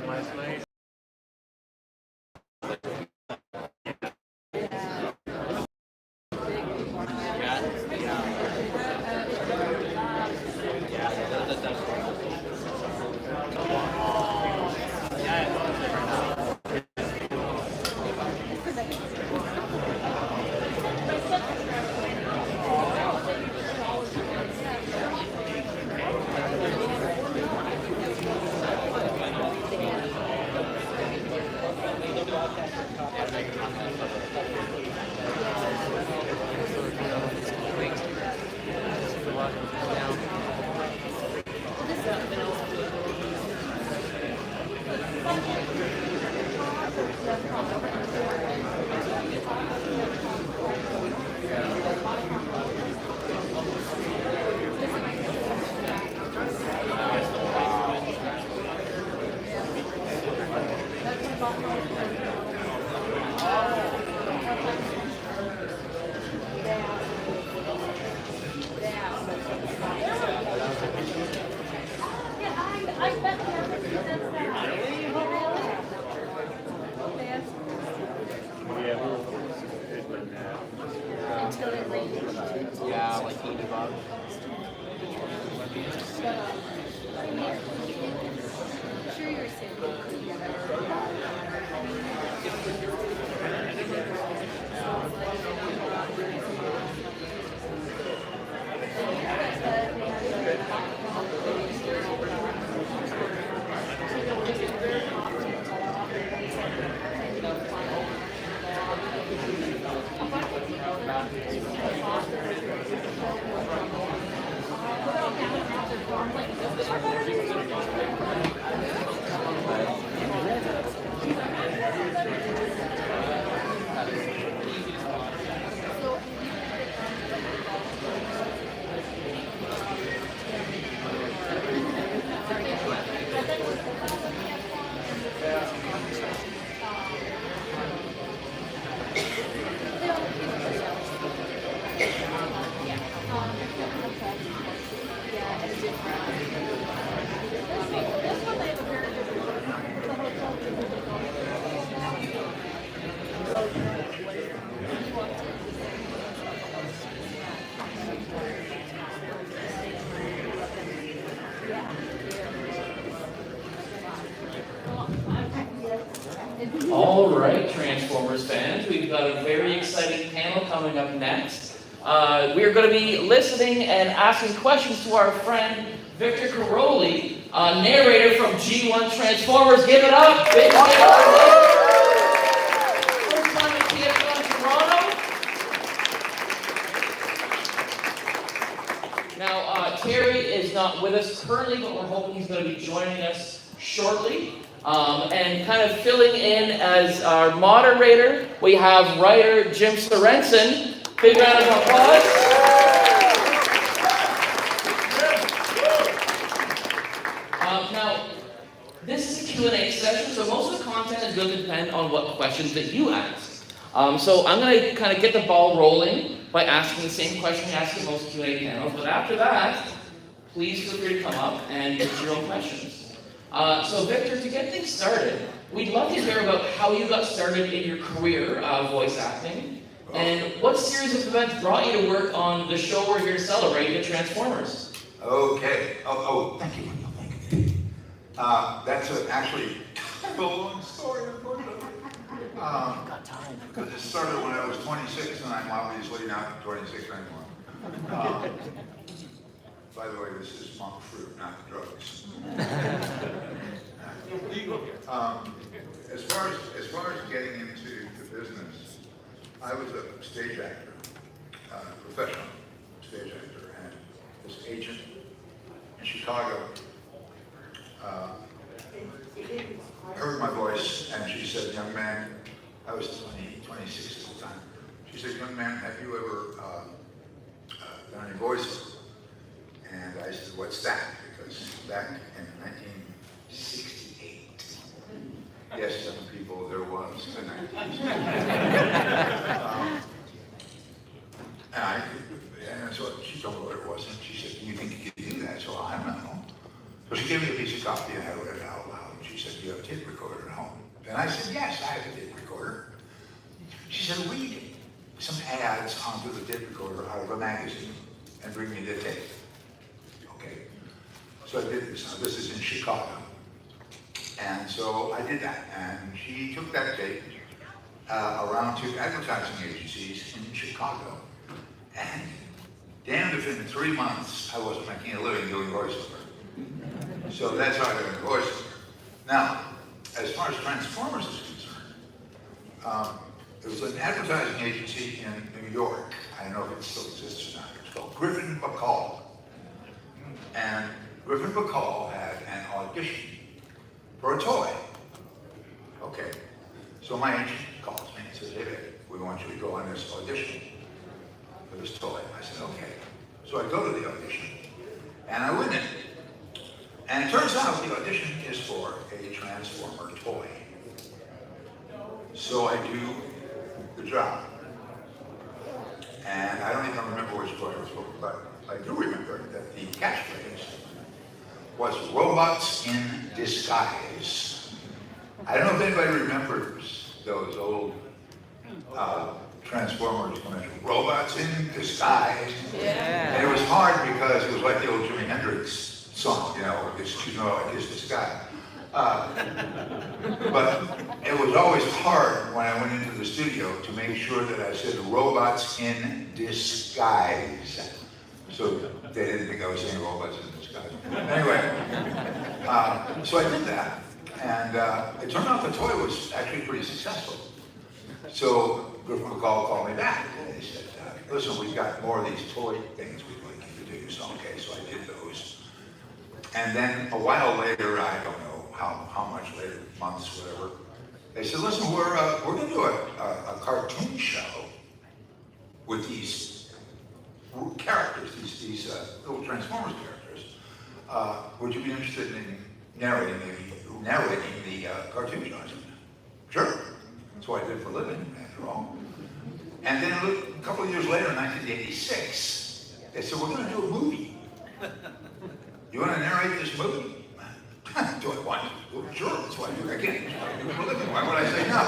Last night. Yeah, like 80 bucks. Sure you're sitting. All right, Transformers fans, we've got a very exciting panel coming up next. We're going to be listening and asking questions to our friend Victor Caroli, narrator from G1 Transformers. Give it up! Big First time at TFL in Toronto. Now, Terry is not with us currently, but we're hoping he's going to be joining us shortly. And kind of filling in as our moderator, we have writer Jim Sorensen. Big round of applause. Now, this is a Q&A session, so most of the content is going to depend on what questions that you ask. So I'm going to kind of get the ball rolling by asking the same question you ask in most Q&A panels. But after that, please feel free to come up and get your own questions. So Victor, to get things started, we'd love to hear about how you got started in your career voice acting, and what series of events brought you to work on the show we're here to celebrate, the Transformers. Okay. Thank you. That's actually a long story, unfortunately. Because it started when I was 26, and I'm obviously not 26 anymore. By the way, this is monk fruit, not drugs. As far as getting into the business, I was a stage actor, professional stage actor, and this agent in Chicago heard my voice, and she said, "Young man," I was 26 at the time. She said, "Young man, have you ever done any voice?" And I said, "What's that?" Because back in 1968, yes, some people, there was a 1968. And so she told me what it was, and she said, "Do you think you could do that?" So I don't know. So she gave me a piece of copy and I read it out loud. And she said, "Do you have a tape recorder at home?" And I said, "Yes, I have a tape recorder." She said, "Read some ads onto the tape recorder out of a magazine and bring me the tape." Okay. So I did this. Now, this is in Chicago. And so I did that. And she took that tape around to advertising agencies in Chicago. And damned if in 3 months I wasn't making a living doing voiceover. So that's how I got into voiceover. Now, as far as Transformers is concerned, it was an advertising agency in New York. I don't know if it still exists or not. It's called Griffin Bacall. And Griffin Bacall had an audition for a toy. Okay. So my agent calls me and says, "Hey, babe, we want you to go on this audition for this toy." I said, "Okay." So I go to the audition and I win it. And it turns out the audition is for a Transformer toy. So I do the job. And I don't even remember which toy it was for, but I do remember that the catchphrase was "robots in disguise." I don't know if anybody remembers those old Transformers commercials. Robots in disguise. Yeah. And it was hard because it was like the old Jimi Hendrix song, like his disguise. But it was always hard when I went into the studio to make sure that I said "robots in disguise." So they didn't think I was saying robots in disguise. Anyway, so I did that. And it turned out the toy was actually pretty successful. So Griffin McCall called me back and he said, "Listen, we've got more of these toy things we'd like you to do." So okay, so I did those. And then a while later, I don't know how much later, months, whatever, they said, "Listen, we're going to do a cartoon show with these characters, these little Transformers characters. Would you be interested in narrating the cartoon show?" I said, "Sure." That's what I did for a living, after all. And then a couple of years later, in 1986, they said, "We're going to do a movie. You want to narrate this movie?" Do I want to? Well, sure, that's what I do. Again, for a living. Why would I say no?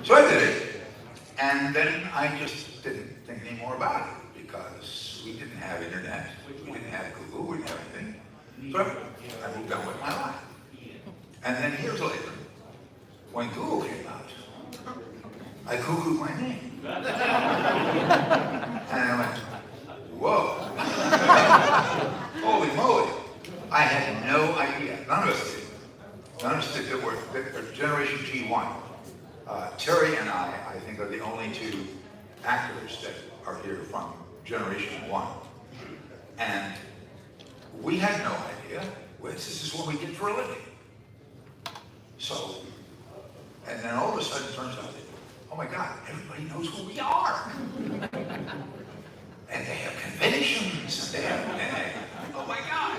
So I did it. And then I just didn't think any more about it because we didn't have internet. We didn't have Google. We didn't have anything. So I moved on with my life. And then years later, when Google came out, I Googled my name. And I went, "Whoa." Holy moly. I had no idea. None of us did. None of us did. We're Generation G1. Terry and I think, are the only two actors that are here from Generation 1. And we had no idea. This is what we did for a living. So, and then all of a sudden it turns out that, oh my God, everybody knows who we are. And they have conventions, and oh my God.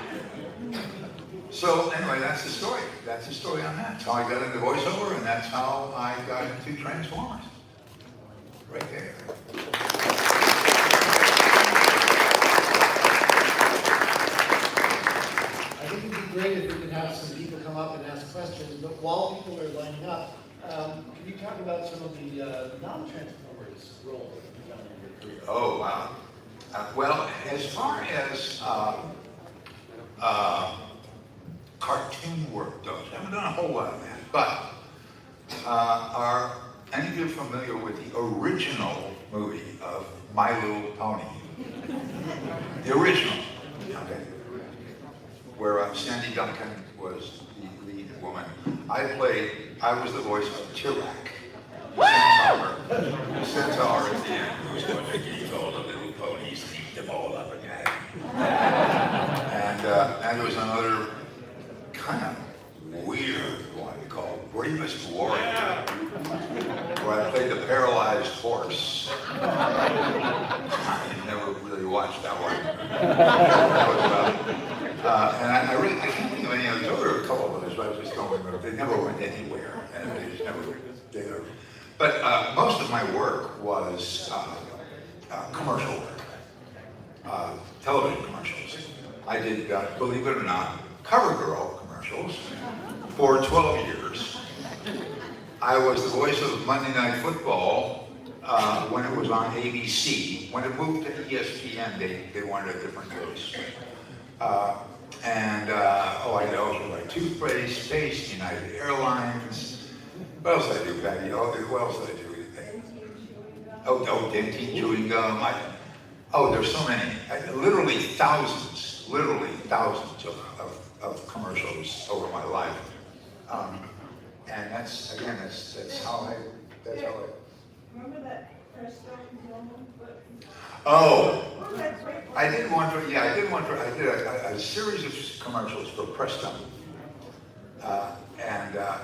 So anyway, that's the story. That's the story on that. That's how I got into voiceover, and that's how I got into Transformers. Right there. I think it'd be great if we could have some people come up and ask questions, but while people are lining up, can you talk about some of the non-Transformers roles that you've done in your career? Oh, wow. Well, as far as cartoon work goes, I haven't done a whole lot of that, but are any of you familiar with the original movie of My Little Pony? The original, okay, where Sandy Duncan was the lead woman. I was the voice of Tirak, the centaur at the end, who was going to give all the little ponies, eat them all up again. And there was another kind of weird one called Bravest Warrior, where I played the paralyzed horse. I never really watched that one. And I can't think of any others. There were a couple of others, but I just don't remember. They never went anywhere, and they just never did it. But most of my work was commercial work, television commercials. I did, believe it or not, CoverGirl commercials for 12 years. I was the voice of Monday Night Football when it was on ABC. When it moved to ESPN, they wanted a different voice. I did also like toothpaste, Space, United Airlines. What else did I do, Patty? What else did I do? Dentine chewing gum. There's so many. Literally thousands of commercials over my life. And that's how I. Remember that Presto moment? I did one for. I did a series of commercials for Presto.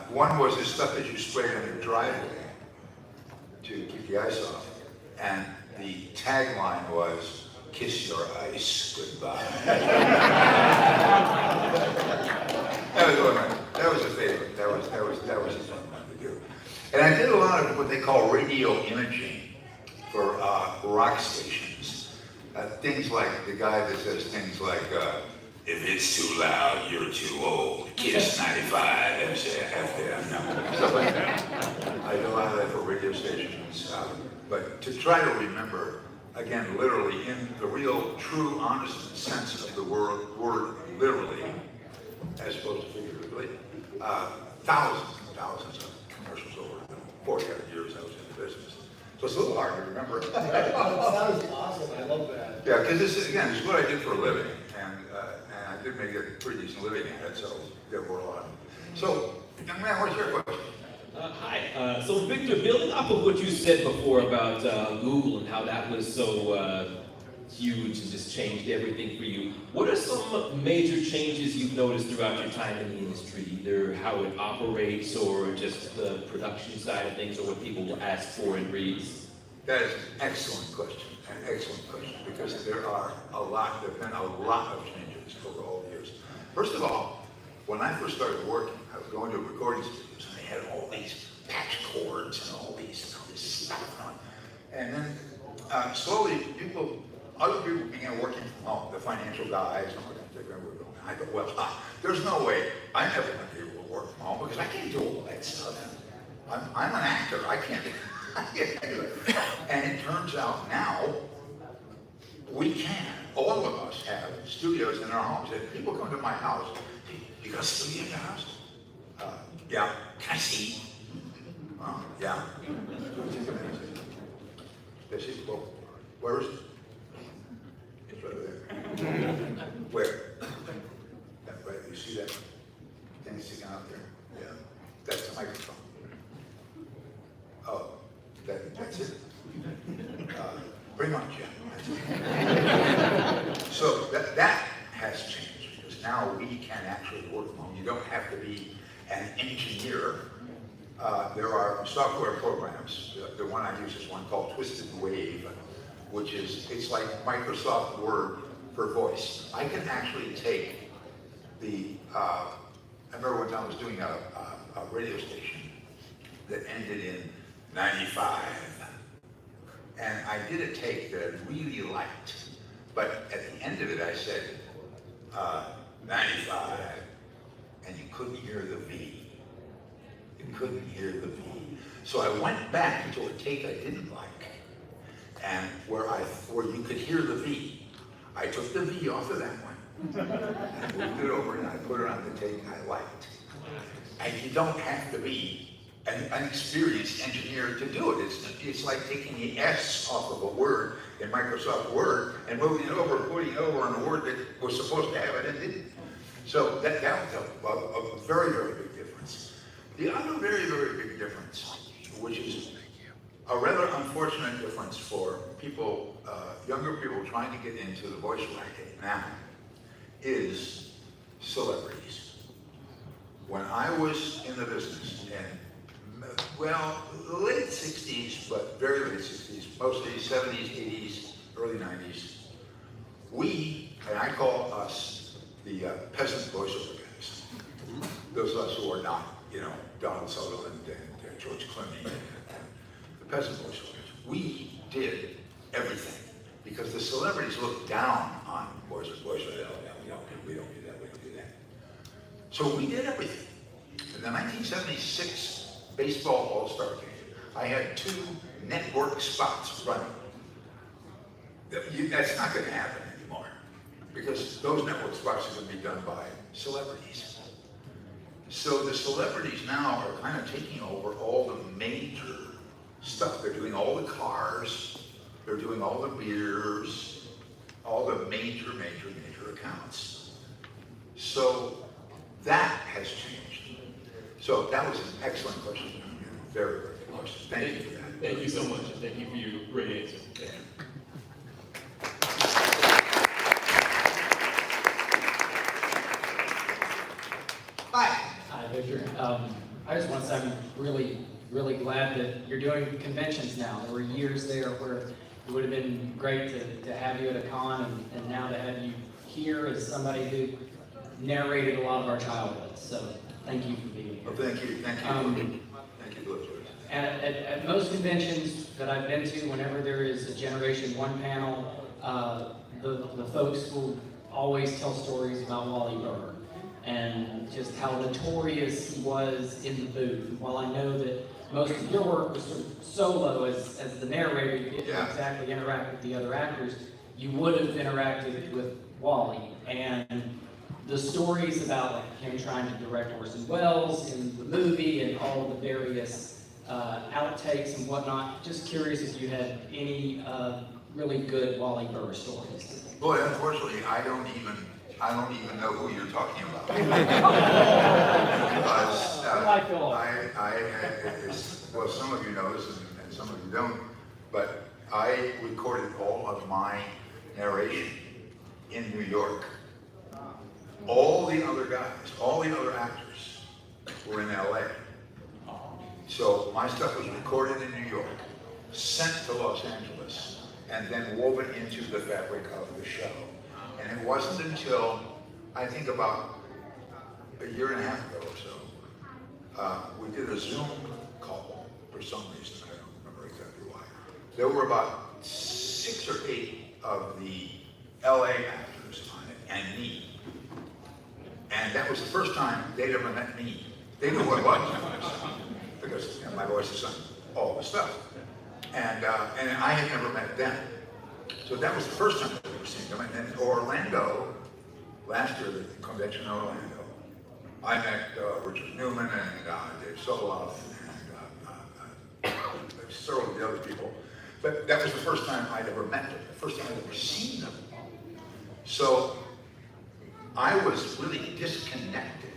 One was the stuff that you sprayed on your driveway to keep the ice off. And the tagline was, "Kiss your ice goodbye." That was a favorite. That was a fun one to do. And I did a lot of what they call radio imaging for rock stations. Things like the guy that says things like, "If it's too loud, you're too old. Kiss 95, FM." Stuff like that. I do a lot of that for radio stations. But to try to remember, again, literally, in the real, true, honest sense of the word literally, as opposed to figuratively, thousands and thousands of commercials over the 40 years I was in the business. So it's a little hard to remember. That sounds awesome, I love that. Yeah, because this is what I do for a living, and I did make a pretty decent living at it, so there were a lot. So, young man, what's your question? Hi. So Victor, building off of what you said before about Google and how that was so huge and just changed everything for you, what are some major changes you've noticed throughout your time in the industry, either how it operates or just the production side of things, or what people will ask for and reads? That is an excellent question, because there been a lot of changes over all the years. First of all, when I first started working, I was going to recording studios, and they had all these patch cords and all this stuff on. And then slowly, other people began working from home, the financial guys, and I thought, well, there's no way I'm never going to be able to work from home because I can't do all that stuff. I'm an actor, I can't do it. And it turns out now, we can. All of us have studios in our homes. And people come to my house, "Hey, you got a studio in your house?" Yeah. "Can I see?" Yeah. They say, "Well, where is it?" "It's right there." "Where?" "That right, you see that thing sticking out there?" "Yeah. That's the microphone." "Oh, that's it?" Pretty much, yeah. So that has changed, because now we can actually work from home. You don't have to be an engineer. There are software programs. The one I use is one called Twisted Wave, which it's like Microsoft Word for voice. I can actually take I remember one time I was doing a radio station that ended in 95. And I did a take that I really liked, but at the end of it I said, 95, and you couldn't hear the V. You couldn't hear the V. So I went back to a take I didn't like, and where you could hear the V. I took the V off of that one, and moved it over, and I put it on the take I liked. And you don't have to be an experienced engineer to do it. It's like taking the S off of a word in Microsoft Word and moving it over, putting it over on a word that was supposed to have it and didn't. So that was a very, very big difference. The other very, very big difference, which is a rather unfortunate difference for people, younger people trying to get into the voice racket now, is celebrities. When I was in the business, late 60s, but very late 60s, mostly 70s, 80s, early 90s, and I call us the peasant voiceover guys. Those of us who are not, Donald Sutherland and George Clooney, and the peasant voiceovers. We did everything because the celebrities looked down on voiceovers. we don't do that, we don't do that. So we did everything. In the 1976 baseball All-Star game, I had 2 network spots running. That's not going to happen anymore because those network spots are going to be done by celebrities. So the celebrities now are kind of taking over all the major stuff. They're doing all the cars, they're doing all the beers, all the major accounts. So that has changed. So that was an excellent question. Very, very good question. Thank you for that. Thank you so much. Thank you for your great answer. Hi, Victor. I just want to say I'm really, really glad that you're doing conventions now. There were years there where it would have been great to have you at a con, and now to have you here as somebody who narrated a lot of our childhood. So thank you for being here. Well, thank you. Thank you. Thank you for those words. At most conventions that I've been to, whenever there is a Generation 1 panel, the folks will always tell stories about Wally Burr and just how notorious he was in the booth. While I know that most of your work was sort of solo as the narrator, you didn't exactly interact with the other actors, you would have interacted with Wally. And the stories about like him trying to direct Orson Welles in the movie and all of the various outtakes and whatnot, just curious if you had any really good Wally Burr stories. Boy, unfortunately, I don't even know who you're talking about. Well, some of you know this and some of you don't, but I recorded all of my narration in New York. All the other guys, all the other actors were in LA. So my stuff was recorded in New York, sent to Los Angeles, and then woven into the fabric of the show. And it wasn't until, I think about a year and a half ago or so, we did a Zoom call for some reason, I don't remember exactly why. There were about 6 or 8 of the LA actors on it, and me. And that was the first time they'd ever met me. They knew what I was, because my voice is on all the stuff. And I had never met them. So that was the first time I'd ever seen them. And then Orlando, last year, the convention in Orlando, I met Richard Newman and Dave Soloff and several of the other people. But that was the first time I'd ever met them, the first time I'd ever seen them. So I was really disconnected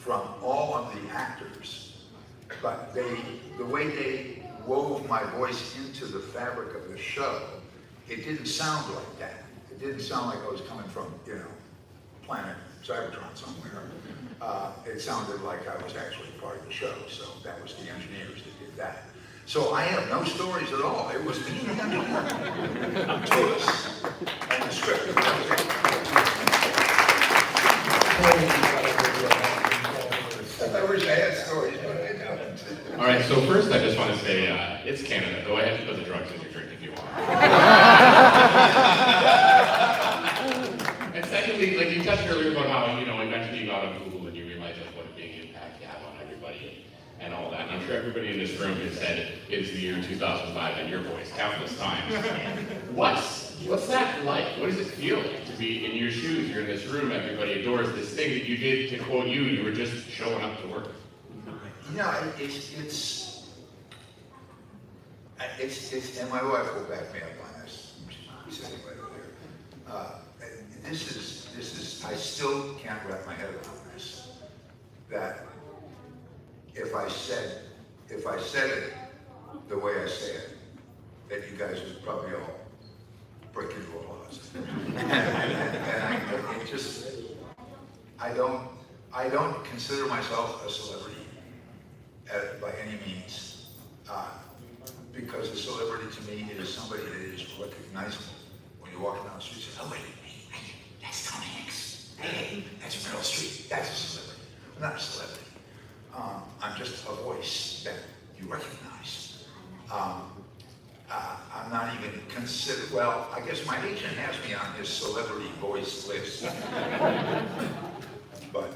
from all of the actors, but the way they wove my voice into the fabric of the show, it didn't sound like that. It didn't sound like I was coming from, planet Cybertron somewhere. It sounded like I was actually part of the show, so that was the engineers that did that. So I have no stories at all. It was me and the engineer, two of us, and the script. I wish I had stories, but I don't. All right, so first I just want to say it's Canada. Go ahead and put the drugs in your drink if you want. And secondly, like you touched earlier about how, eventually you got on Google and you realized like what a big impact you have on everybody and all that. And I'm sure everybody in this room has said it's the year 2005 and your voice countless times. What's that like? What does it feel like to be in your shoes? You're in this room, everybody adores this thing that you did, to quote you were just showing up to work. It's and my wife will back me up on this. She's sitting right over there. This is, I still can't wrap my head around this. That if I said it the way I say it, that you guys would probably all break into applause. I don't consider myself a celebrity by any means, because a celebrity to me is somebody that is recognizable. When you walk down the street, you say, oh wait, that's Tom Hanks. Hey, that's Meryl Streep. That's a celebrity. I'm not a celebrity. I'm just a voice that you recognize. I'm not even considered said, well, I guess my agent has me on his celebrity voice list. But,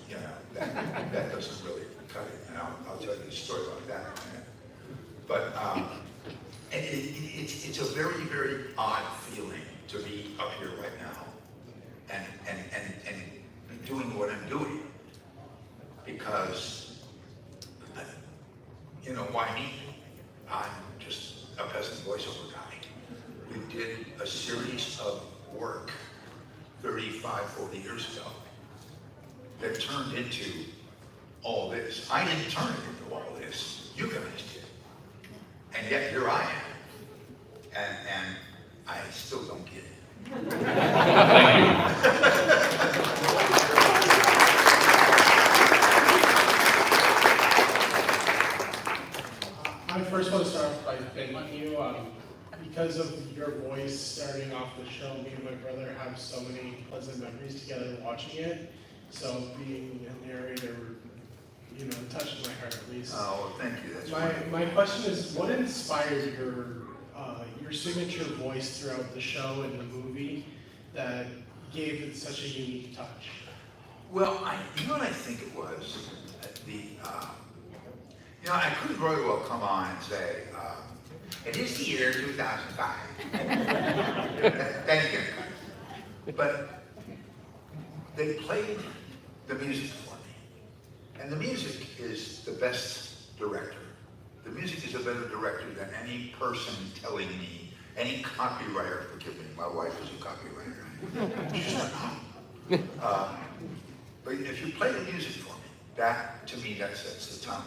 you know, that doesn't really cut it. And I'll tell you a story about that in a minute. But it's a very, very odd feeling to be up here right now and doing what I'm doing. Because, you know, why me? I'm just a peasant voiceover guy. We did a series of work 35, 40 years ago that turned into all this. I didn't turn it into all this. You guys did. And yet here I am. And I still don't get it. I first want to start off by thanking you. Because of your voice starting off the show, me and my brother have so many pleasant memories together watching it. So being a narrator, you know, touches my heart at least. Oh, thank you. That's my question is, what inspired your signature voice throughout the show and the movie that gave it such a unique touch? Well, you know what I think it was? You know, I could very well come on and say, it is the year 2005. Thank you. But they played the music for me. And the music is the best director. The music is a better director than any person telling me, any copywriter, forgive me, my wife is a copywriter. She's like, oh. But if you play the music for me, that, to me, that sets the tone.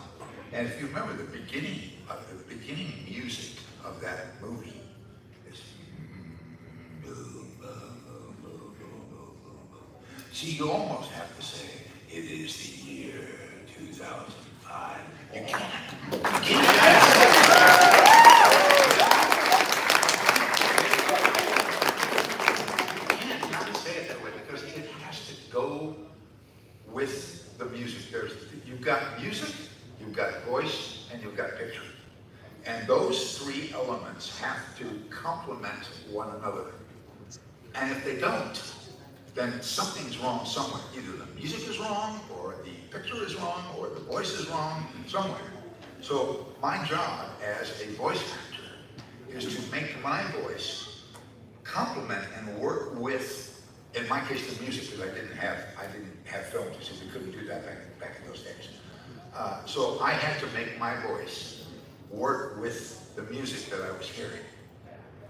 And if you remember the beginning music of that movie, is see, you almost have to say, it is the year 2005. You can't. You can't not say it that way because it has to go with the music. You've got music, you've got voice, and you've got picture. And those three elements have to complement one another. And if they don't, then something's wrong somewhere. Either the music is wrong, or the picture is wrong, or the voice is wrong somewhere. So my job as a voice actor is to make my voice complement and work with, in my case, the music, because I didn't have film, so we couldn't do that back in those days. So I had to make my voice work with the music that I was hearing.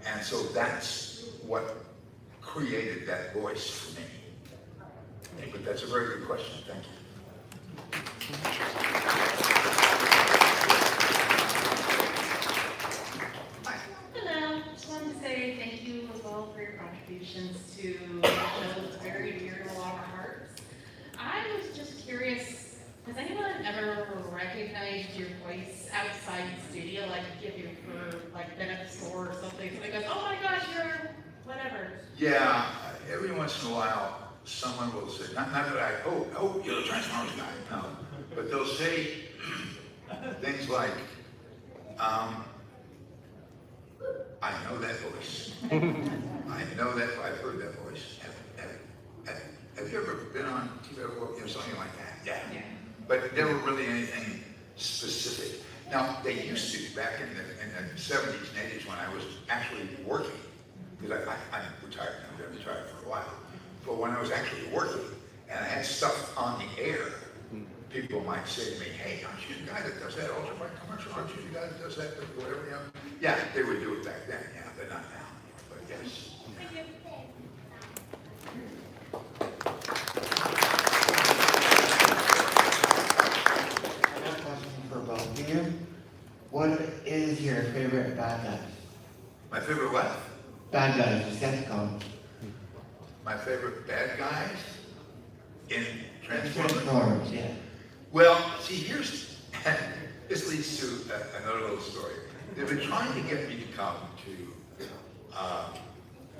And so that's what created that voice for me. But that's a very good question, thank you. Hello, just wanted to say thank you as well for your contributions to the show. It's very dear to a lot of hearts. I was just curious, has anyone ever recognized your voice outside the studio, like if you've been at the store or something, somebody goes, oh my gosh, you're whatever. Yeah, every once in a while, someone will say, not that oh, you're the Transformers guy, no. But they'll say things like, I know that voice. I know that, I've heard that voice. Have you ever been on TV or something like that? Yeah. But never really anything specific. Now, they used to, back in the 70s and 80s when I was actually working, because I'm retired now, I've been retired for a while, but when I was actually working and I had stuff on the air, people might say to me, hey, aren't you the guy that does that ultrafine commercial? Aren't you the guy that does that, whatever, you know? Yeah, they would do it back then, yeah, but not now, but yes. Thank you. For both of you, what is your favorite bad guy? My favorite what? Bad guys, Decepticons. My favorite bad guys in Transformers? Transformers, yeah. Well, see, this leads to another little story. They've been trying to get me to come to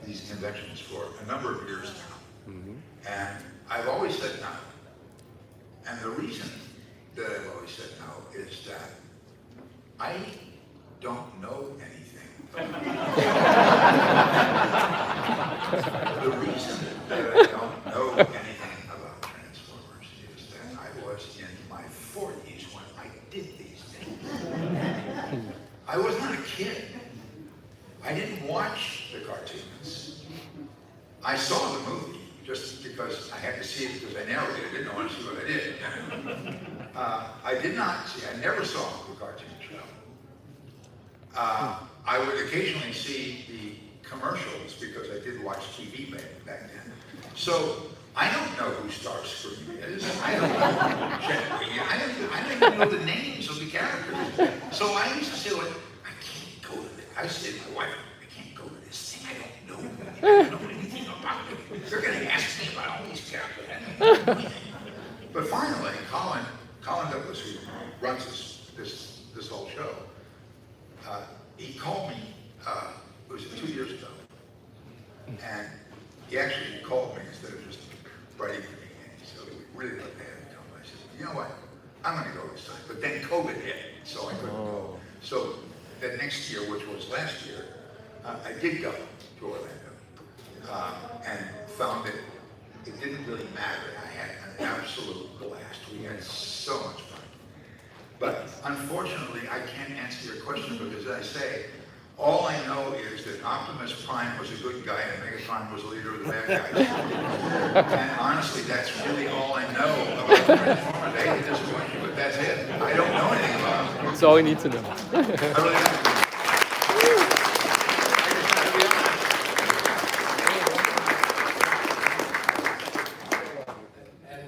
these conventions for a number of years now. And I've always said no. And the reason that I've always said no is that I don't know anything. The reason that I don't know anything about Transformers is that I was in my 40s when I did these things. I was not a kid. I didn't watch the cartoons. I saw the movie just because I had to see it because I narrated it. I didn't want to see what I did. I did not see, I never saw the cartoon show. I would occasionally see the commercials because I did watch TV back then. So I don't know who Starscream is. I don't know Jetwing. I don't even know the names of the characters. So I used to say, like, I can't go to this. I said to my wife, I can't go to this thing. I don't know anything about it. They're going to ask me about all these characters. I don't know anything. But finally, Colin Douglas, who runs this whole show, he called me, it was 2 years ago, and he actually called me instead of just writing to me, and he said, we really like to have you come. I said, you know what, I'm going to go this time. But then COVID hit, so I couldn't go. So the next year, which was last year, I did go to Orlando, and found that it didn't really matter. I had an absolute blast. We had so much fun. But unfortunately, I can't answer your question because, as I say, all I know is that Optimus Prime was a good guy and Megatron was the leader of the bad guys. And honestly, that's really all I know about Transformers. I hate to disappoint you, but that's it. I don't know anything about them. That's all we need to know. I really don't.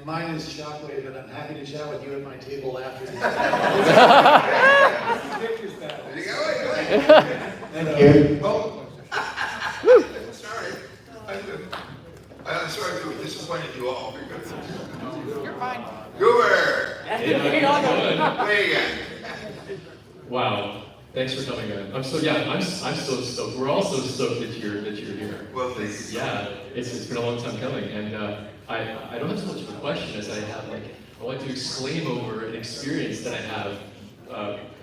Mine is Shockwave, and I'm happy to chat with you at my table after this. Pictures battle. Thank you. Oh. Sorry. I'm sorry to have disappointed you all because You're fine. Goober. Play again. Wow. Thanks for coming in. I'm so stoked. We're all so stoked that you're here. Well, thanks. Yeah, it's been a long time coming, and I don't have so much of a question as I have I want to exclaim over an experience that I have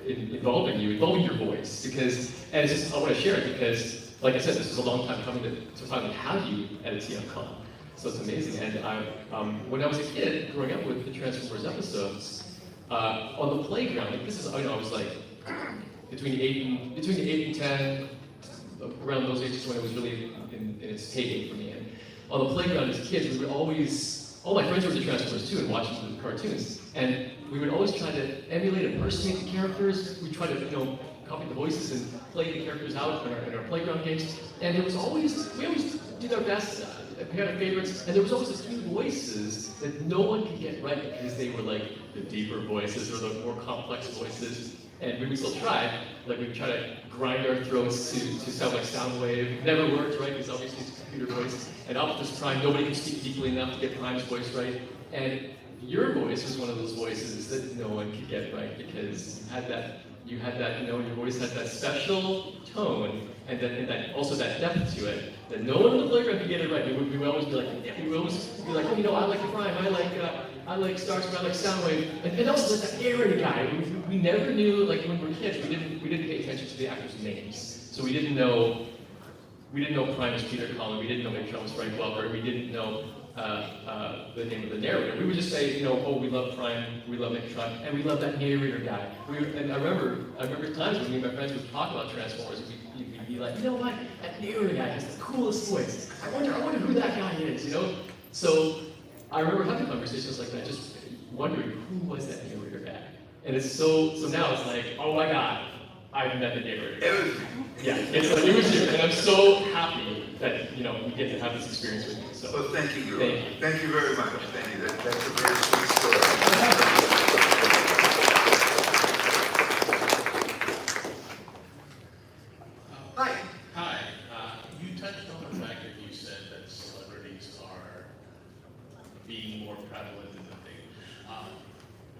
involving your voice, because and it's just I want to share it because, like I said, this is a long time coming to finally have you at a TFCon. So it's amazing. And when I was a kid growing up with the Transformers episodes, on the playground, I was like between 8 and 10, around those ages when it was really in its heyday for me. And on the playground as kids, we would always, all my friends were the Transformers too and watching the cartoons. And we would always try to emulate and impersonate the characters. We'd try to, copy the voices and play the characters out in our playground games. And we always did our best, we had our favorites, and there was always a few voices that no one could get right because they were like the deeper voices or the more complex voices. And we would still try, we'd try to grind our throats to sound like Soundwave. Never worked, right? Because obviously it's a computer voice. And Optimus Prime, nobody could speak deeply enough to get Prime's voice right. And your voice was one of those voices that no one could get right because you had that, your voice had that special tone and that also that depth to it that no one in the playground could get it right. We would always be like, oh, I like Prime, I like Starscream, I like Soundwave, and also that narrator guy. We never knew, when we were kids, we didn't pay attention to the actors' names, so we didn't know Prime was Peter Cullen, we didn't know Megatron was Frank Welker, we didn't know the name of the narrator. We would just say, oh, we love Prime, we love Megatron, and we love that narrator guy. And I remember times when me and my friends would talk about Transformers, and we'd be like, you know what, that narrator guy has the coolest voice. I wonder who that guy is, So I remember having conversations like that, just wondering who was that narrator guy. And it's so now it's like, oh my God, I've met the narrator guy. Yeah, it was you, and I'm so happy that we get to have this experience with you. So well, thank you. Thank you. Thank you very much. Thank you. That's a very sweet story. Hi. Hi. You touched on the fact that you said that celebrities are being more prevalent in the thing.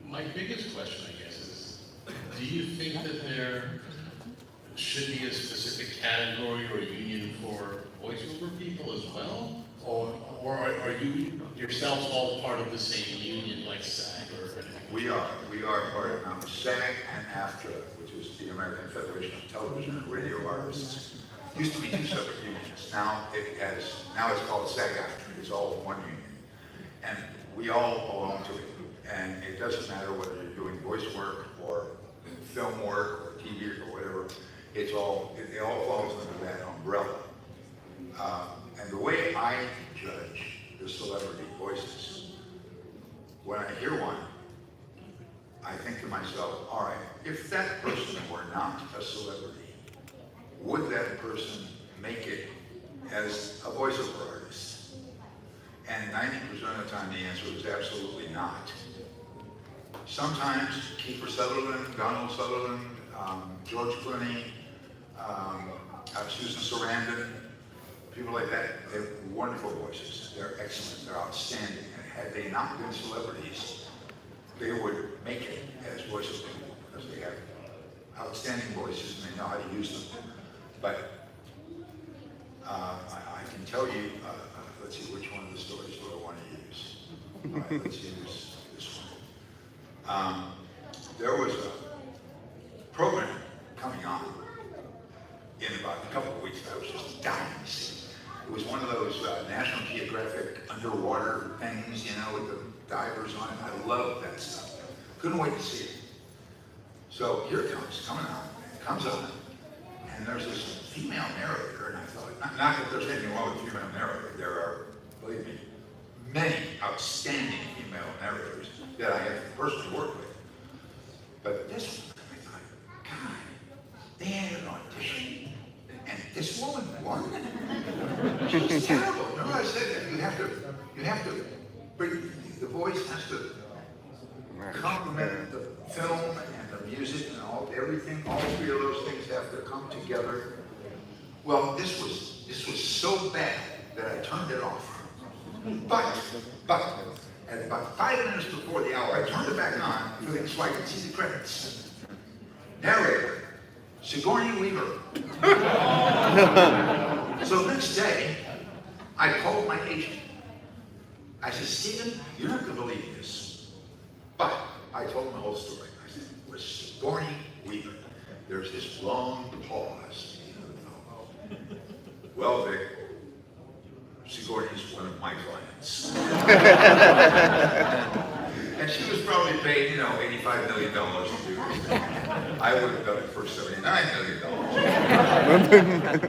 My biggest question, I guess, is, do you think that there should be a specific category or union for voiceover people as well? Or are you yourselves all part of the same union like SAG or anything? We are part of SAG and AFTRA, which is the American Federation of Television and Radio Artists. Used to be two separate unions. Now it's called SAG-AFTRA. It's all one union. And we all belong to it. And it doesn't matter whether you're doing voice work or film work or TV or whatever. It all falls under that umbrella. And the way I judge the celebrity voices, when I hear one, I think to myself, all right, if that person were not a celebrity, would that person make it as a voiceover artist? And 90% of the time the answer is absolutely not. Sometimes Kiefer Sutherland, Donald Sutherland, George Clooney, Susan Sarandon, people like that, they have wonderful voices. They're excellent, they're outstanding. And had they not been celebrities, they would make it as voiceover people because they have outstanding voices and they know how to use them. But I can tell you, let's see which one of the stories do I want to use. All right, let's use this one. There was a program coming on in about a couple of weeks that I was just dying to see. It was one of those National Geographic underwater things, you know, with the divers on it. I love that stuff. Couldn't wait to see it. So here it comes, comes on, and there's this female narrator, and I thought, not that there's anything wrong with female narrator, there are, believe me, many outstanding female narrators that I have personally worked with. But this one, I thought, God, they had an audition, and this woman won? She was terrible. Remember I said that? You have to bring, the voice has to complement the film and the music and everything. All three of those things have to come together. Well, this was so bad that I turned it off. But, at about 5 minutes before the hour, I turned it back on so I could see the credits. Narrator, Sigourney Weaver. So next day, I called my agent. I said, Stephen, you're not going to believe this. But I told him the whole story. I said, with Sigourney Weaver, there's this long pause. Well, Vic, Sigourney's one of my clients. And she was probably paid, $85 million to do this. I would have done it for $79 million.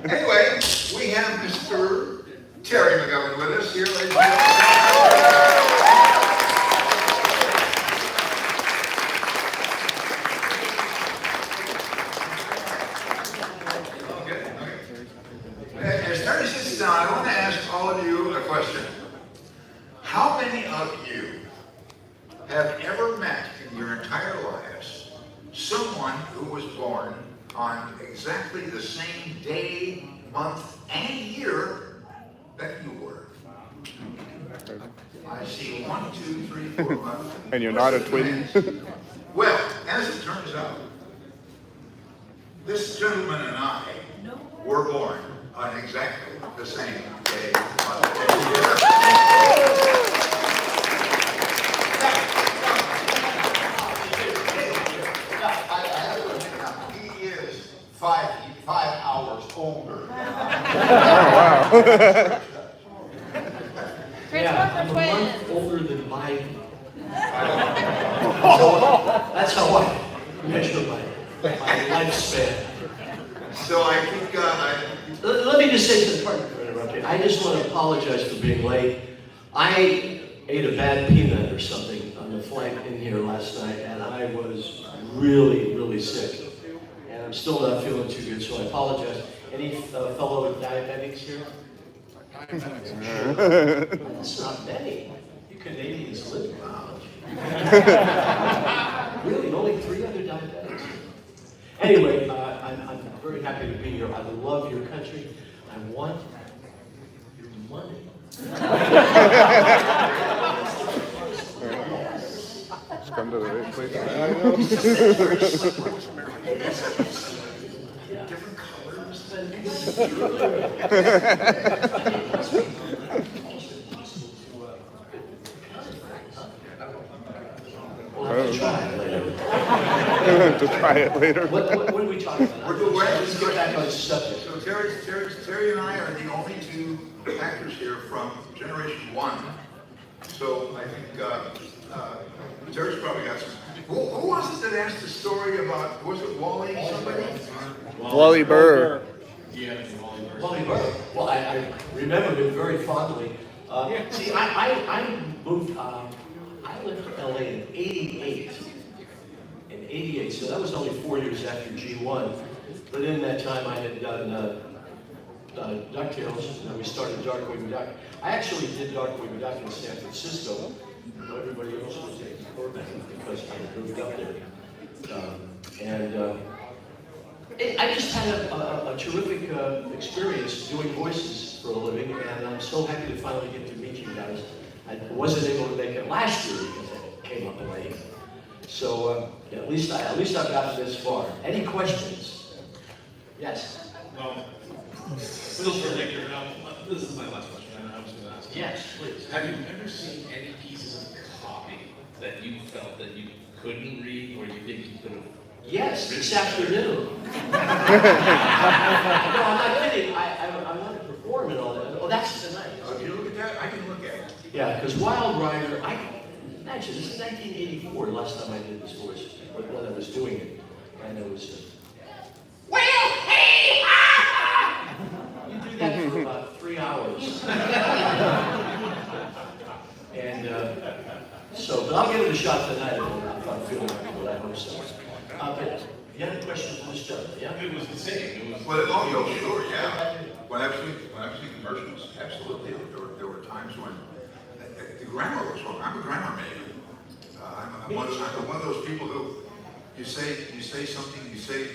Anyway, we have Mr. Terry McGovern with us here, ladies and gentlemen. As Terry sits down, I want to ask all of you a question. How many of you have ever met in your entire lives someone who was born on exactly the same day, month, and year that you were? I see 1, 2, 3, 4, 5. And you're not a twin? Well, as it turns out, this gentleman and I were born on exactly the same day, month, and year. He is 5 hours older. Wow. Yeah, I'm a month older than my. That's how I measure my lifespan. So I think Let me just say something. Pardon me for interrupting. I just want to apologize for being late. I ate a bad peanut or something on the flight in here last night, and I was really, really sick. And I'm still not feeling too good, so I apologize. Any fellow diabetics here? That's not many. You Canadians live around. Really, only 3 other diabetics. Anyway, I'm very happy to be here. I love your country. I want your money. Just come to the right place. different colors. We'll have to try it later. To try it later. What are we talking about? We're Let's get back on the subject. So Terry So I think Terry's probably got some. Who was it that asked the story about, was it Wally somebody? Wally Burr. Yeah, Wally Burr. Wally Burr. Well, I remember him very fondly. See, I moved, I lived in LA in '88. In '88, so that was only 4 years after G1. But in that time, I had done DuckTales, and then we started Darkwing Duck. I actually did Darkwing Duck in San Francisco. Everybody else was in Burbank because I had moved up there. I just had a terrific experience doing voices for a living, and I'm so happy to finally get to meet you guys. I wasn't able to make it last year because I came up late. So yeah, at least I've gotten this far. Any questions? Yes. Well, Phil Victor, this is my last question. I was going to ask. Yes, please. Have you ever seen any pieces of copy that you felt that you couldn't read, or you think you could have? Yes, this afternoon. No, I'm not kidding. I want to perform and all that. Oh, that's tonight. If you look at that, I can look at it. Yeah, because Wild Rider, imagine, this is 1984, the last time I did this voice, or when I was doing it. And it was, well, hey, ah! You do that for about 3 hours. And so, but I'll give it a shot tonight if I'm feeling like it, I hope so. But you had a question for this gentleman, yeah? It was the same. Well, no, sure, yeah. When I was doing commercials, absolutely. There were times when the grammar was wrong. I'm a grammar major. I'm one of those people who you say something, you say.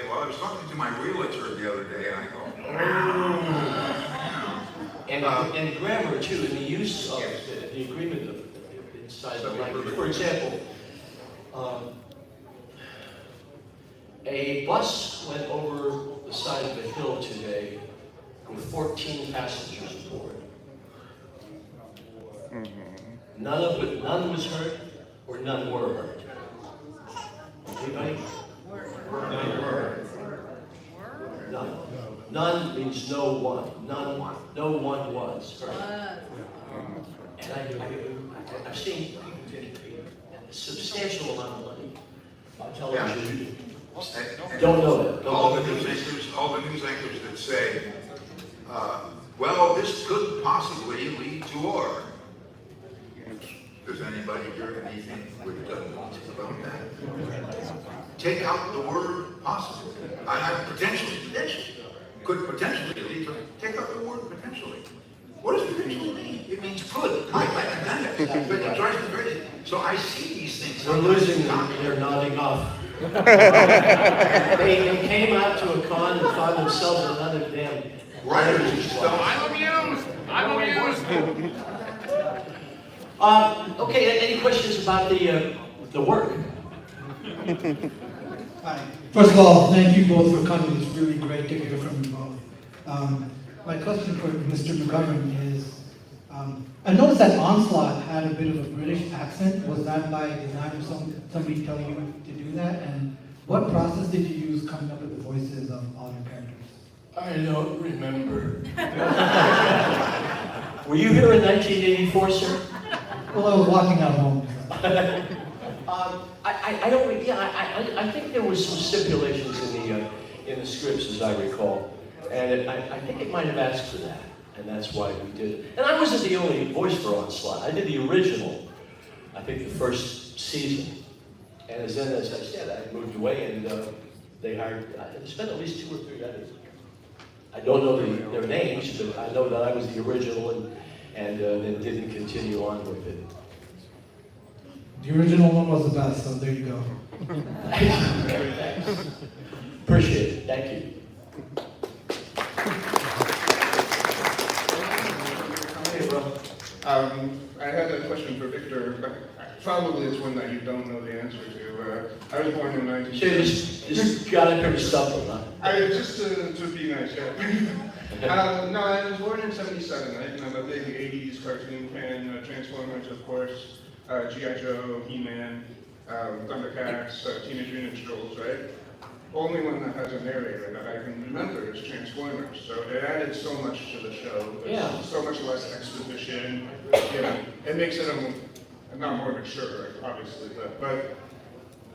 Well, I was talking to my realtor the other day, and I go. And grammar too, and the use of the agreement of inside the language. For example, a bus went over the side of a hill today with 14 passengers aboard. None was hurt, or none were hurt. Anybody? None. None means no one. No one was hurt. And I've seen people get a substantial amount of money on television. Don't know it. All the news anchors that say, well, this could possibly lead to war. Does anybody here anything with about that? Take out the word possibly. Potentially. Could potentially lead to, take out the word potentially. What does potentially mean? It means could. But it drives me crazy. So I see these things. We're losing them. They're nodding off. They came out to a con and found themselves another damn writers. I'm amused. Okay, any questions about the work? Hi. First of all, thank you both for coming. It's really great to hear from you both. My question for Mr. McGovern is, I noticed that Onslaught had a bit of a British accent. Was that by design or somebody telling you to do that? And what process did you use coming up with the voices of all your characters? I don't remember. Were you here in 1984, sir? Well, I was walking out home. I don't. Yeah, I think there was some stipulations in the scripts, as I recall, and I think it might have asked for that, and that's why we did it. And I wasn't the only voice for Onslaught. I did the original. I think the first season, and as I said, I moved away, and they hired. I spent at least 2 or 3 others. I don't know their names, but I know that I was the original, and then didn't continue on with it. The original one was the best, so there you go. Appreciate it. Thank you. Hey, bro. I had a question for Victor, but probably it's one that you don't know the answer to. I was born in 19... Just got up here to stumble, huh? Just to be nice, yeah. No, I was born in 77, right? And I'm a big 80s cartoon fan, Transformers, of course, G.I. Joe, He-Man, Thundercats, Teenage Mutant Ninja Turtles, right? only one that has a narrator that I can remember is Transformers. So it added so much to the show. There's Yeah. so much less exposition. You know, it makes it not more mature, obviously, but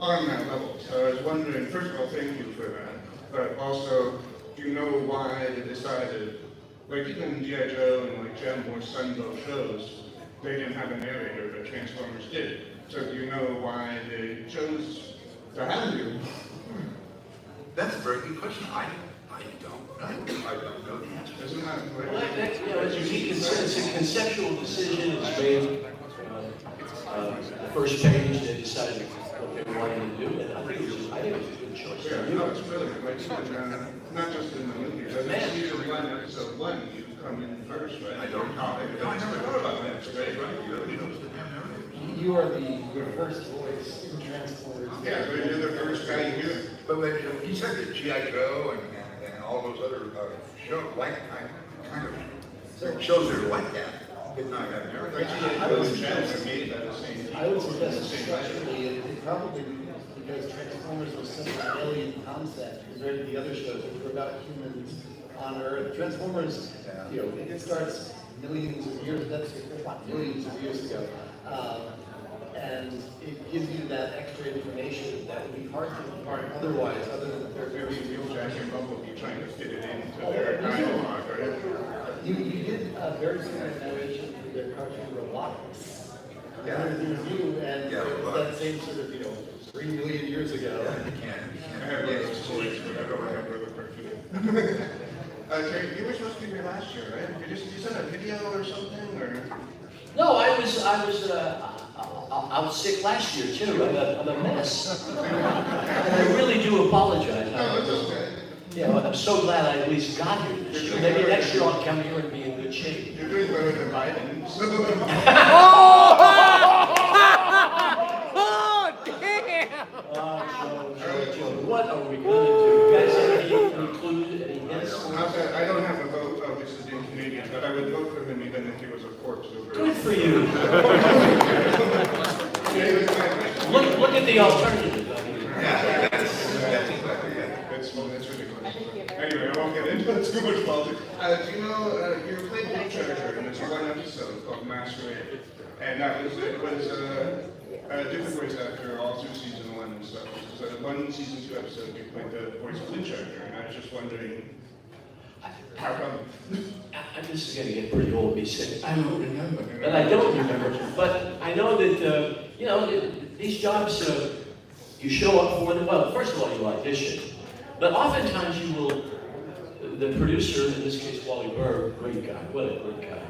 on that level. So I was wondering, first of all, thank you for that. But also, do you know why they decided, like even G.I. Joe and like Gem or Sunbow shows, they didn't have a narrator, but Transformers did. So do you know why they chose to have you? That's a very good question. I don't know the answer. Isn't that Well, you know, it's a conceptual decision. It's made the first page. They decided what they wanted to do, and I think it was a good choice. Yeah, no, it's brilliant. Like even, not just in the movie. I think season 1, episode 1, you come in first, right? I don't know. I never thought about that. It's great, right? You really knows the damn narrator. You are the first voice in Transformers. Yeah, but you're the first guy you hear. But when he said that G.I. Joe and all those other shows, kind of shows that are like that, did not have narrator. Like G.I. Joe and Gem are made by the same people. I would suggest structurally, it probably because Transformers was such an alien concept compared to the other shows, which were about humans on Earth. Transformers, you know, it starts millions of years, not millions of years ago. And it gives you that extra information that would be hard to impart otherwise, other than They're very real Jack and Bumblebee trying to fit it into their dialogue, right? You did a very similar narration for their cartoon Robotics. Yeah. You and Yeah, it was that same sort of, 3 million years ago. I have those stories, but I don't remember the cartoon. Terry, you were supposed to be here last year, right? Did you send a video or something, or? No, I was sick last year too. I'm a mess. And I really do apologize. No, it's okay. Yeah, I'm so glad I at least got here this year. Maybe next year I'll come here and be in good shape. You're doing better than Biden. Oh, damn! What are we going to do? You guys have any clues, any hints? I don't have a vote, obviously, being Canadian, but I would vote for him even if he was a corpse over. Good for you. Look at the alternative. Yeah, that's exactly it. That's ridiculous. Anyway, I won't get into it too much politics. Do you know, you played Big Treasure in this one episode called Masquerade, and it was a different voice actor all through season 1 and stuff. So one season 2 episode, you played the voice of Big Treasure, and I was just wondering, how come? This is going to get pretty old, me saying, I don't remember. And I don't remember, but I know that, these jobs, you show up for them. Well, first of all, you audition. But oftentimes you will, the producer, in this case Wally Burr, great guy, what a great guy.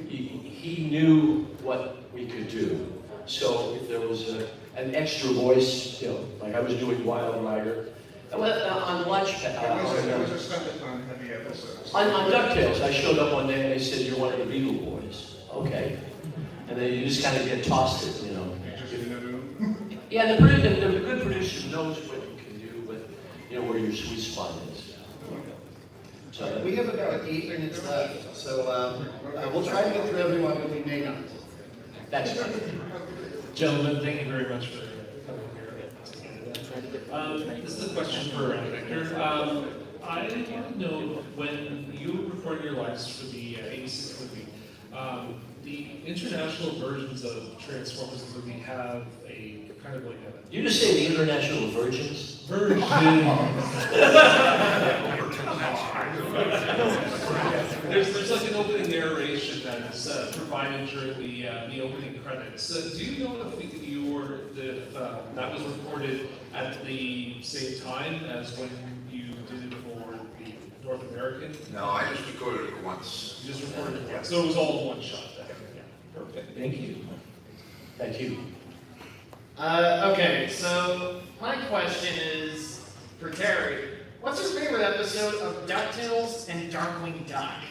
He knew what we could do. So if there was an extra voice, like I was doing Wild Rider, on lunch, It was a subathon heavy episode. on DuckTales, I showed up one day and they said, you're one of the Beagle Boys. Okay. And then you just kind of get tossed it, You just in the room. Yeah, the good producer knows what you can do, but where your sweet spot is. So, We have about 8 minutes left, so we'll try to get through everyone, but we may not. that's it. Gentlemen, thank you very much for coming here. This is a question for Victor. I want to know, when you record your lives for the 86 movie, the international versions of Transformers the movie have a kind of like a... You just say the international virgins? Version. There's like an opening narration that is provided during the opening credits. Do you know if that was recorded at the same time as when you did it for the North American? No, I just recorded it once. You just recorded it once, so it was all in one shot then? Yeah. Perfect, thank you. Thank you. Okay, so my question is for Terry. What's your favorite episode of DuckTales and Darkwing Duck?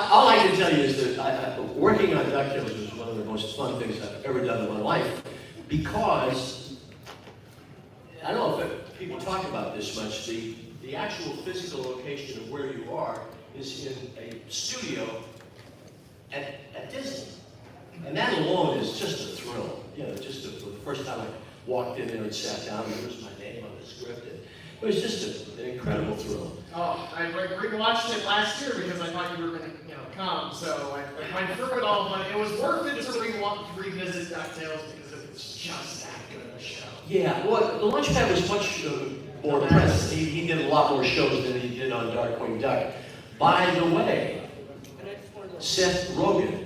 All I can tell you is that working on DuckTales was one of the most fun things I've ever done in my life, because I don't know if people talk about this much. The actual physical location of where you are is in a studio at Disney. And that alone is just a thrill. You know, just the first time I walked in there and sat down, and there was my name on the script. And it was just an incredible thrill. Oh, I rewatched it last year because I thought you were going to, come. So I went through it all, but it was worth it to revisit DuckTales because it was just that good of a show. Yeah, well, the Launchpad was much more press. He did a lot more shows than he did on Darkwing Duck. By the way, Seth Rogen,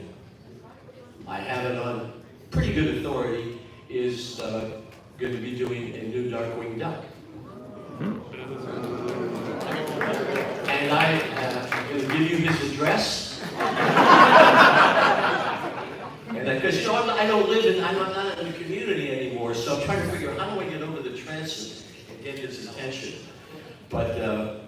I have it on pretty good authority, is going to be doing a new Darkwing Duck. And I'm going to give you his address. And because I don't live in, I'm not in the community anymore, so I'm trying to figure out how do I get over the transit and get his attention. But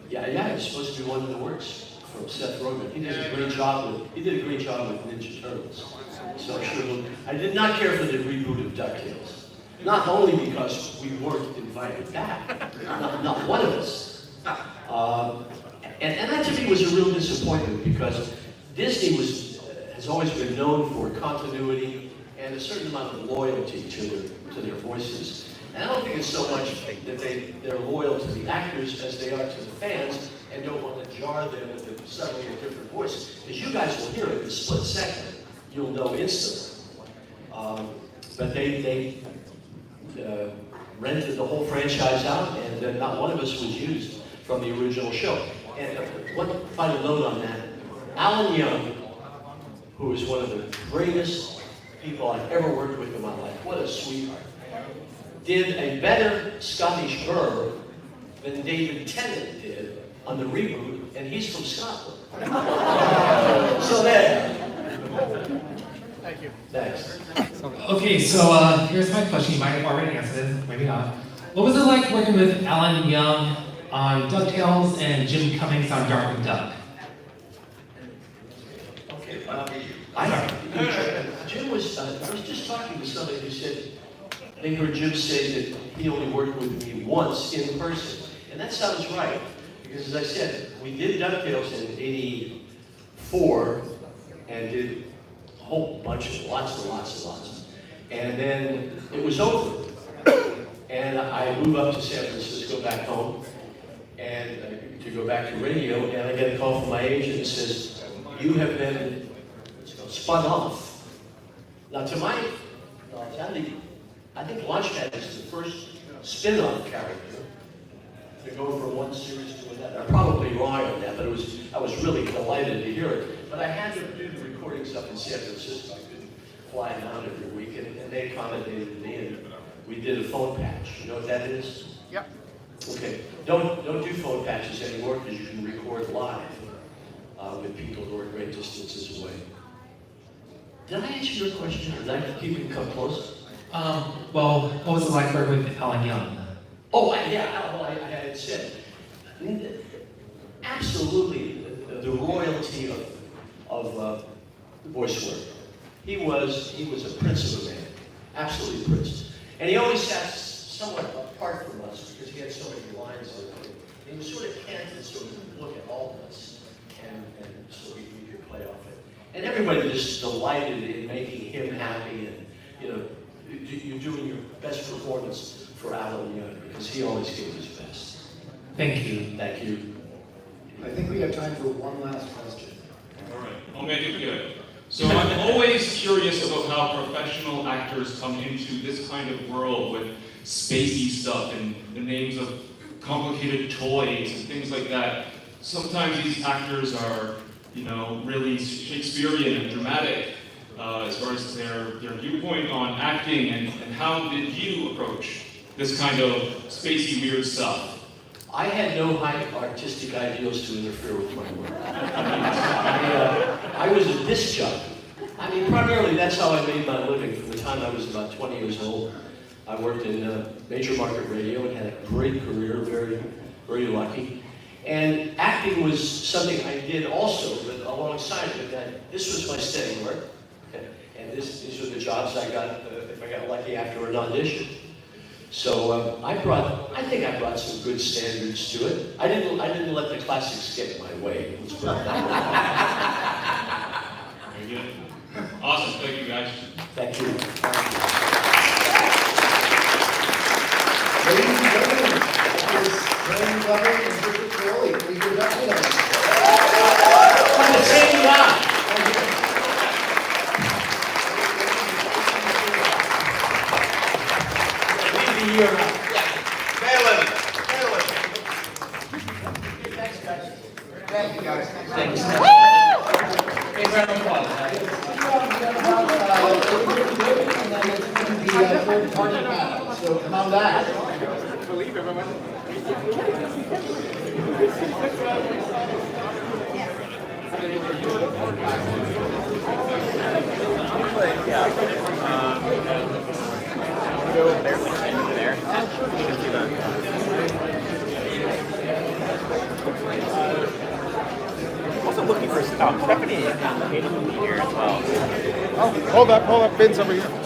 yeah, it's supposed to be one of the works from Seth Rogen. He did a great job with Ninja Turtles. So I'm sure I did not care for the reboot of DuckTales. Not only because we weren't invited back, not one of us. And that to me was a real disappointment because Disney has always been known for continuity and a certain amount of loyalty to their voices. And I don't think it's so much that they're loyal to the actors as they are to the fans and don't want to jar them with suddenly a different voice. Because you guys will hear it in a split second. You'll know instantly. But they rented the whole franchise out, and not one of us was used from the original show. And one final note on that, Alan Young, who is one of the greatest people I've ever worked with in my life, what a sweetheart, did a better Scottish burr than David Tennant did on the reboot, and he's from Scotland. So there. Thank you. Thanks. Okay, so here's my question. You might have already answered it, maybe not. What was it like working with Alan Young on DuckTales and Jim Cummings on Darkwing Duck? Okay, Jim was, I was just talking to somebody who said, they heard Jim say that he only worked with me once in person. And that sounds right, because as I said, we did DuckTales in '84 and did a whole bunch of lots. And then it was over. And I moved up to San Francisco back home and to go back to radio, and I get a call from my agent that says, you have been spun off. Now to my knowledge, I think Launchpad is the first spin-off character to go from one series to another. I'm probably wrong on that, but I was really delighted to hear it. But I had to do the recordings up in San Francisco. I couldn't fly down every week, and they accommodated me, and we did a phone patch. You know what that is? Yep. Okay. Don't do phone patches anymore because you can record live with people who are great distances away. Did I answer your question, or did I keep it come close? Well, what was it like working with Alan Young? Oh, I had said, absolutely the royalty of voice work. He was a prince of a man, absolutely a prince. And he always sat somewhat apart from us because he had so many lines in it. He was sort of canted so he could look at all of us, and so we could play off it. And everybody just delighted in making him happy, and you're doing your best performance for Alan Young because he always gave his best. Thank you. Thank you. I think we have time for one last question. All right, I'll make it good. So I'm always curious about how professional actors come into this kind of world with spacey stuff and the names of complicated toys and things like that. Sometimes these actors are, really Shakespearean and dramatic as far as their viewpoint on acting, and how did you approach this kind of spacey, weird stuff? I had no high artistic ideals to interfere with my work. I was a disc jockey. Primarily that's how I made my living from the time I was about 20 years old. I worked in major market radio and had a great career, very, very lucky. And acting was something I did also, but alongside of it, this was my steady work. And these were the jobs I got if I got lucky after an audition. So I think I brought some good standards to it. I didn't let the classics get in my way. Let's put it that Very good. Awesome, thank you guys. Thank you. Ladies and gentlemen, that was Brandon Glover and Bishop Crowley. Please give it up for them. From the same guy. Leave the year out. Thank you, guys. Thanks. Big round of applause. Third party panel, so come on back. Believe everyone. Go over there. There. You can see that. Also looking for Stephanie and Katie will be here as well. Oh, hold up, Vince over here.